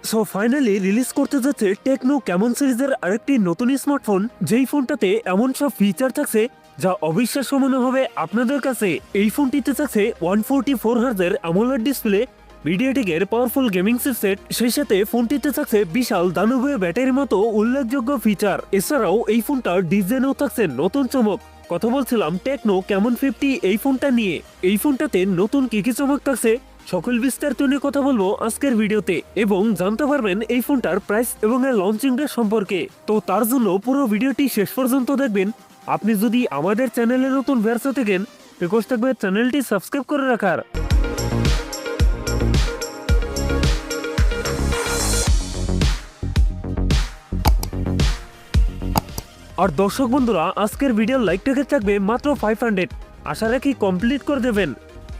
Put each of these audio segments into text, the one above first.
So finally release করতে যাচ্ছে techno Camon সিরিজের আরেকটি নতুন স্মার্টফোন, যেই ফোনটাতে এমন সব ফিচার থাকছে যা অবিশ্বাস্য মনে হবে আপনাদের কাছে। এই ফোনটিতে থাকছে 144 হার্জের অ্যামোলেড ডিসপ্লে, মিডিয়াটেকের পাওয়ারফুল গেমিং চিপসেট, সেই সাথে ফোনটিতে থাকছে বিশাল দানবীয় ব্যাটারির মতো উল্লেখযোগ্য ফিচার। এছাড়াও এই ফোনটার ডিজাইনেও থাকছে নতুন চমক। কথা বলছিলাম টেকনো ক্যামন 50 এই ফোনটা নিয়ে। এই ফোনটাতে নতুন কি কি চমক থাকছে সকল বিস্তারিত নিয়ে কথা বলবো আজকের ভিডিওতে, এবং জানতে পারবেন এই ফোনটার প্রাইস এবং এর লঞ্চিং ডেট সম্পর্কে। তো তার জন্য পুরো ভিডিওটি শেষ পর্যন্ত দেখবেন। আপনি যদি আমাদের চ্যানেলে নতুন ভিউয়ার্স থাকেন, রিকোয়েস্ট থাকবে চ্যানেলটি সাবস্ক্রাইব করে রাখার। আর দর্শক বন্ধুরা, আজকের ভিডিওর লাইক টার্গেট থাকবে মাত্র 500। আশা রাখি কমপ্লিট করে দেবেন।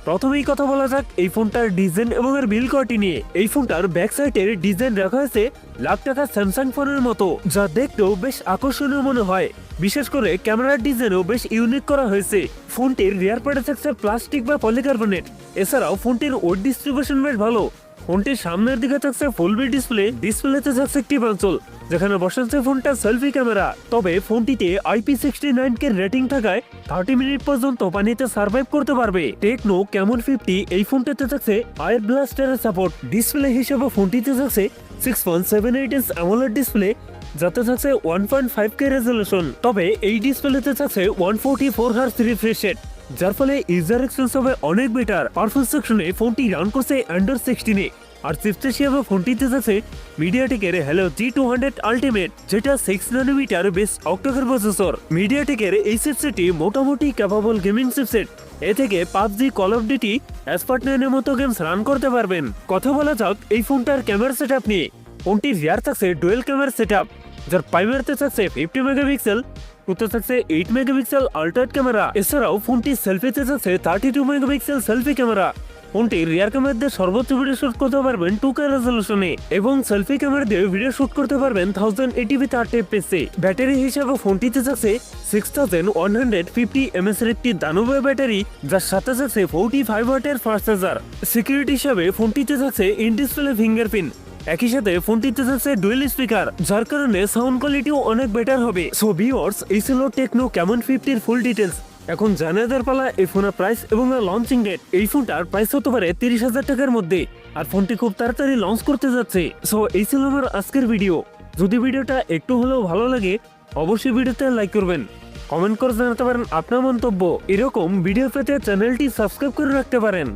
প্রথমেই কথা বলা যাক এই ফোনটার ডিজাইন এবং এর বিল্ড কোয়ালিটি নিয়ে। এই ফোনটার ব্যাক সাইডের ডিজাইন রাখা হয়েছে লাখ টাকার স্যামসাং ফোনের মতো, যা দেখতেও বেশ আকর্ষণীয় মনে হয়। বিশেষ করে ক্যামেরার ডিজাইনও বেশ ইউনিক করা হয়েছে। ফোনটির রিয়ার প্যাডে থাকছে প্লাস্টিক বা পলিকার্বনেট। এছাড়াও ফোনটির ওয়েট ডিস্ট্রিবিউশন বেশ ভালো। ফোনটির সামনের দিকে থাকছে ফুল বি ডিসপ্লেতে থাকছে একটি পাঞ্চল, যেখানে বসাচ্ছে ফোনটা সেলফি ক্যামেরা। তবে ফোনটিতে IP69 কে রেটিং থাকায় 30 মিনিট পর্যন্ত পানিতে সার্ভাইভ করতে পারবে। টেকনো ক্যামন 50 এই ফোনটাতে থাকছে আয়ার ব্লাস্টারের সাপোর্ট। ডিসপ্লে হিসেবে ফোনটিতে থাকছে 6.78 ইঞ্চ অ্যামোলেড ডিসপ্লে, যাতে থাকছে 1.5K রেজলিউশন। তবে এই ডিসপ্লেতে থাকছে 144 হার্জ রিফ্রেশ রেট, যার ফলে ইউজার এক্সপিরিয়েন্স হবে অনেক বেটার। পারফরম্যান্স সেকশনে ফোনটি রান করছে অ্যান্ড্রয়েড 16-এ। আর চিপসেট হিসেবে ফোনটিতে থাকছে মিডিয়াটেকের হেলো G200 আলটিমেট, যেটা 6 ন্যানোমিটার বেস অক্টাকোর প্রসেসর। মিডিয়াটেকের এই চিপসেটটি মোটামুটি ক্যাপাবল গেমিং চিপসেট। এ থেকে PUBG, কল অফ ডিউটি, এসপার্ট9 এর মতো গেমস রান করতে পারবেন। কথা বলা যাক এই ফোনটার ক্যামেরা সেটআপ নিয়ে। ফোনটির রিয়ার থাকছে ডুয়েল ক্যামেরা সেটআপ, যার প্রাইমারিতে থাকছে 50 মেগাপিক্সেল, টুতে থাকছে 8 মেগাপিক্সেল আল্ট্রা ক্যামেরা। এছাড়াও ফোনটি সেলফিতে থাকছে 32 মেগাপিক্সেল সেলফি ক্যামেরা। ফোনটির রিয়ার ক্যামেরা দিয়ে সর্বোচ্চ ভিডিও শুট করতে পারবেন 2K রেজলিউশনে, এবং সেলফি ক্যামেরা দিয়ে ভিডিও শুট করতে পারবেন 1080p 30fps। ব্যাটারি হিসেবে ফোনটিতে থাকছে 6150 mAh এর একটি দানবীয় ব্যাটারি, যার সাথে থাকছে 45 ওয়াটের ফাস্ট চার্জার। সিকিউরিটি হিসেবে ফোনটিতে থাকছে ইন ডিসপ্লে ফিঙ্গারপ্রিন্ট। একই সাথে ফোনটিতে থাকছে ডুয়েল স্পিকার, যার কারণে সাউন্ড কোয়ালিটিও অনেক বেটার হবে। সো ভিউয়ার্স, এই ছিল টেকনো ক্যামন 50 ফুল ডিটেলস। এখন জানাদের পালা এই ফোনের প্রাইস এবং লঞ্চিং ডেট। এই ফোনটার প্রাইস হতে পারে 30,000 টাকার মধ্যে, আর ফোনটি খুব তাড়াতাড়ি লঞ্চ করতে যাচ্ছে। সো এই ছিল আমার আজকের ভিডিও। যদি ভিডিওটা একটু হলেও ভালো লাগে, অবশ্যই ভিডিওতে লাইক করবেন, কমেন্ট করে জানাতে পারেন আপনার মন্তব্য। এরকম ভিডিও পেতে চ্যানেলটি সাবস্ক্রাইব করে রাখতে পারেন।